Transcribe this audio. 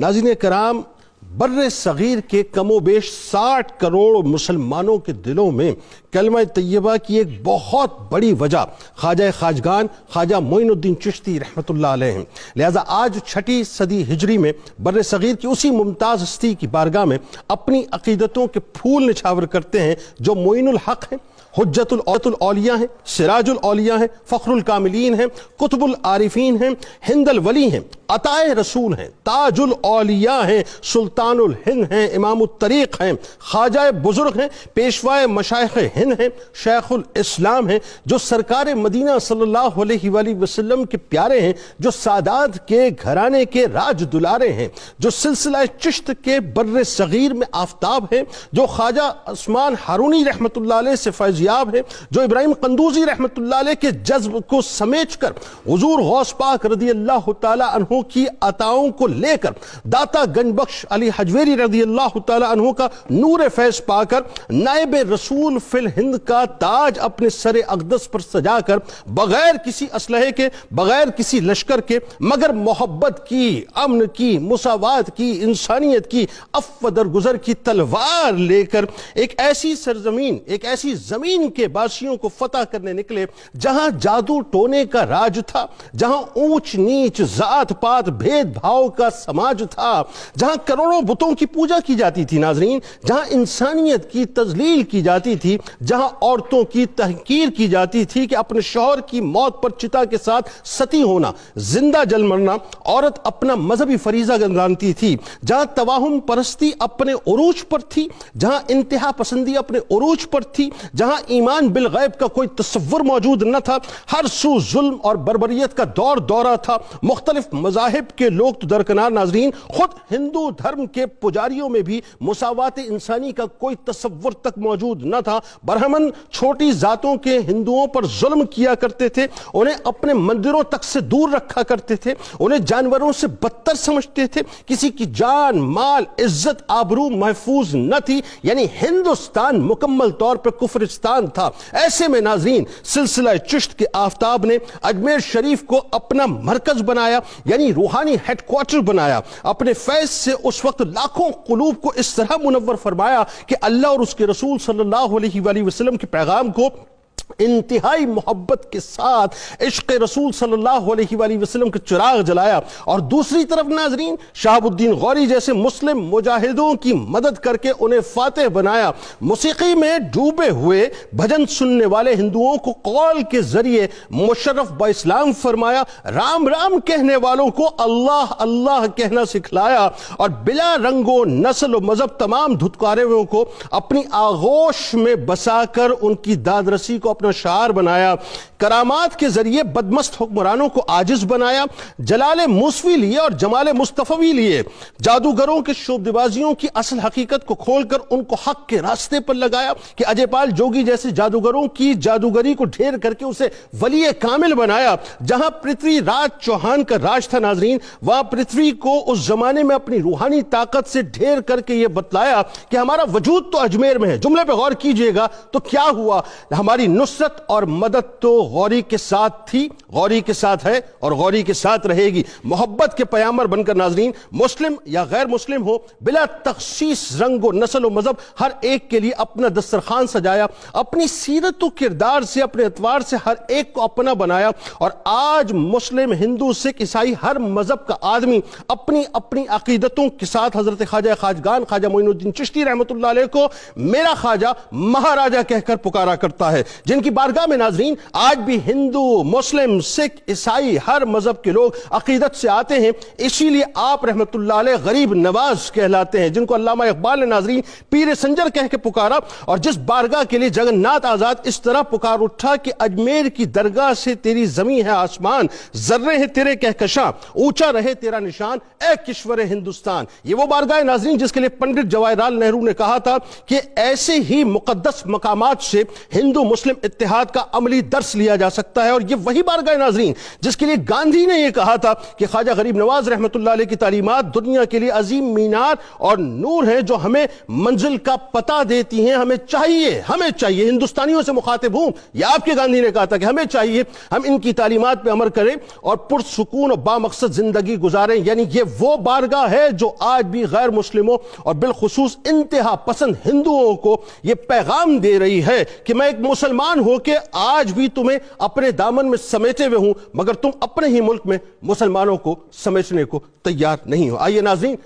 नाज़रीन कराम, बर्रे सगीर के कमो बेश 60 करोड़ मुसलमानों के दिलों में कलमा तैयबा की एक बहुत बड़ी वजह ख्वाजा खाजगान ख्वाजा मोइनुद्दीन चिश्ती रहमतुल्लाह अलैह हैं। लिहाजा आज छठी सदी हिजरी में बर्रे सगीर की उसी मुमताज़ हस्ती की बारगाह में अपनी अकीदतों के फूल निछावर करते हैं जो मोइनुल हक हैं, हुज्जतुल औलिया हैं, सिराजुल औलिया हैं, फ़ख्रुल कामिलीन हैं, कुतुबुल आरिफीन हैं, हिंदल वली हैं, अताए रसूल हैं, ताजुल औलिया हैं, सुल्तानुल हिंद हैं, इमामुत तरीक़ हैं, ख्वाजा बुजुर्ग हैं, पेशवाए मशाइख़ हिंद हैं, शेखुल इस्लाम हैं, जो सरकार मदीना सल्लल्लाहु अलैहि वसल्लम के प्यारे हैं, जो सादात के घराने के राज दुलारे हैं, जो सिलसिला चिश्त के बर्रे सगीर में आफ्ताब हैं, जो ख्वाजा उस्मान हारूनी रहमतुल्लाह अलैह से फैज़याब है, जो इब्राहिम कंदूजी रहमतुल्लाह अलैह के जज्ब को समेटकर हुजूर गौस पाक रज़ियल्लाहु ताला अन्हु की अताओं को लेकर दाता गंजबख्श अली हजवेरी रज़ियल्लाहु ताला अन्हु का नूर फैज़ पाकर नायब रसूल फिल हिंद का ताज अपने सरे अक़दस पर सजाकर बगैर किसी असलहे के, बगैर किसी लश्कर के, मगर मोहब्बत की, अमन की, मुसावात की, इंसानियत की, अफ़्व दरगुज़र की तलवार लेकर एक ऐसी सरजमीन, एक ऐसी जमीन के बाशियों को फतह करने निकले जहां जादू टोने का राज था, जहां ऊंच नीच, जात पात, भेदभाव का समाज था, जहां करोड़ों बुतों की पूजा की जाती थी नाजरीन, जहां इंसानियत की तजलील की जाती थी, जहां औरतों की तहकीर की जाती थी कि अपने शौहर की मौत पर चिता के साथ सती होना, जिंदा जल मरना औरत अपना मजहबी फरीजा जानती थी, जहां तवाहुम परस्ती अपने उरूज पर थी, जहां इंतहा पसंदी अपने उरूज पर थी, जहां ईमान बिल गैब का कोई तसव्वुर मौजूद न था, हर सू जुल्म और बर्बरियत का दौर दौरा था, मुख्तलिफ मज़ाहिब के लोग तो दरकनार नाजरीन खुद हिंदू धर्म के पुजारियों में भी मुसावात इंसानी का कोई तसव्वुर तक मौजूद न था। बरहमन छोटी जातों के हिंदुओं पर जुल्म किया करते थे, उन्हें अपने मंदिरों तक से दूर रखा करते थे, उन्हें जानवरों से बदतर समझते थे, किसी की जान माल इज्जत आबरू महफूज न थी, यानी हिंदुस्तान मुकम्मल तौर पर कुफरिस्तान था। ऐसे में नाज़रीन सिलसिला चिश्त के आफ्ताब ने अजमेर शरीफ को अपना मरकज बनाया, यानी रूहानी हेडक्वार्टर बनाया। अपने फैज़ से उस वक्त लाखों कुलूब को इस तरह मुनव्वर फरमाया कि अल्लाह और उसके रसूल सल्लल्लाहु अलैहि वसल्लम के पैगाम को इंतहाई मोहब्बत के साथ इश्क़ रसूल सल्लल्लाहु अलैहि वसल्लम के चिराग जलाया। और दूसरी तरफ नाजरीन शहाबुद्दीन गौरी जैसे मुस्लिम मुजाहिदों की मदद करके उन्हें फातेह बनाया। मौसीकी में डूबे हुए भजन सुनने वाले हिंदुओं को कौल के जरिए मुशर्रफ ब इस्लाम फरमाया, राम राम कहने वालों को अल्लाह अल्लाह कहना सिखलाया, और बिला रंगो नस्ल और मजहब तमाम धुतकारे को अपनी आगोश में बसाकर उनकी दादरसी को अपना शार बनाया। करामात के जरिए बदमस्त हुक्मरानों को आजिज बनाया, जलाले मूसवी लिए और जमाले मुस्तफवी लिए, जादूगरों के शोबदिबाजियों की असल हकीकत को खोलकर उनको हक के रास्ते पर लगाया कि अजयपाल जोगी जैसे जादूगरों की जादूगरी को ढेर करके उसे वली कामिल बनाया। जहां पृथ्वी राज चौहान का राज था नाजरीन, वहां पृथ्वी को उस जमाने में अपनी रूहानी ताकत से ढेर करके यह बतलाया कि हमारा वजूद तो अजमेर में है। जुमले पे गौर कीजिएगा तो क्या हुआ, हमारी नुसरत और मदद तो गौरी के साथ थी, गौरी के साथ है और गौरी के साथ रहेगी। मोहब्बत के पैगाम्बर बनकर नाजरीन मुस्लिम या गैर मुस्लिम हो, बिला तखसीस रंग व नस्ल व मजहब हर एक के लिए अपना दस्तरखान सजाया, अपनी सीरत व किरदार से, अपने एतवार से हर एक को अपना बनाया। और आज मुस्लिम, हिंदू, सिख, ईसाई हर मजहब का आदमी अपनी अपनी अकीदतों के साथ हजरत ख्वाजा खाजगान ख्वाजा मोइनुद्दीन चिश्ती रहमतुल्लाह अलैह को मेरा ख्वाजा महाराजा कहकर पुकारा करता है, जिनकी बारगाह में नाजरीन आज भी हिंदू, मुस्लिम, सिख, ईसाई हर मजहब के लोग अकीदत से आते हैं। इसीलिए आप रहमतुल्लाह अलैह गरीब नवाज कहलाते हैं, जिनको अल्लामा इकबाल ने नाजरीन पीर संजर कह के पुकारा। और जिस बारगाह के लिए जगन्नाथ आजाद इस तरह पुकार उठा कि अजमेर की दरगाह से तेरी जमीन है आसमान, जर्रे है तेरे कहकशां, ऊंचा रहे तेरा निशान, ए किश्वर हिंदुस्तान। ये वो बारगाह नाजरीन जिसके लिए पंडित जवाहरलाल नेहरू ने कहा था कि ऐसे ही मुकद्दस मकामात से हिंदू मुस्लिम اتحاد کا عملی درس لیا جا سکتا ہے، اور یہ وہی بارگاہ ناظرین جس کے لیے گاندھی نے یہ کہا تھا کہ خواجہ غریب نواز رحمۃ اللہ علیہ کی تعلیمات دنیا کے لیے عظیم مینار اور نور ہیں جو ہمیں منزل کا پتہ دیتی ہیں۔ ہمیں چاہیے ہندوستانیوں سے مخاطب ہوں، یہ آپ کے گاندھی نے کہا تھا کہ ہمیں چاہیے ہم ان کی تعلیمات پہ عمل کریں اور پرسکون اور بامقصد زندگی گزاریں۔ یعنی یہ وہ بارگاہ ہے جو آج بھی غیر مسلموں اور بالخصوص انتہا پسند ہندوؤں کو یہ پیغام دے رہی ہے کہ میں ایک مسلمان ہو کے آج بھی تمہیں اپنے دامن میں سمیٹے ہوئے ہوں، مگر تم اپنے ہی ملک میں مسلمانوں کو سمیٹنے کو تیار نہیں ہو۔ آئیے ناظرین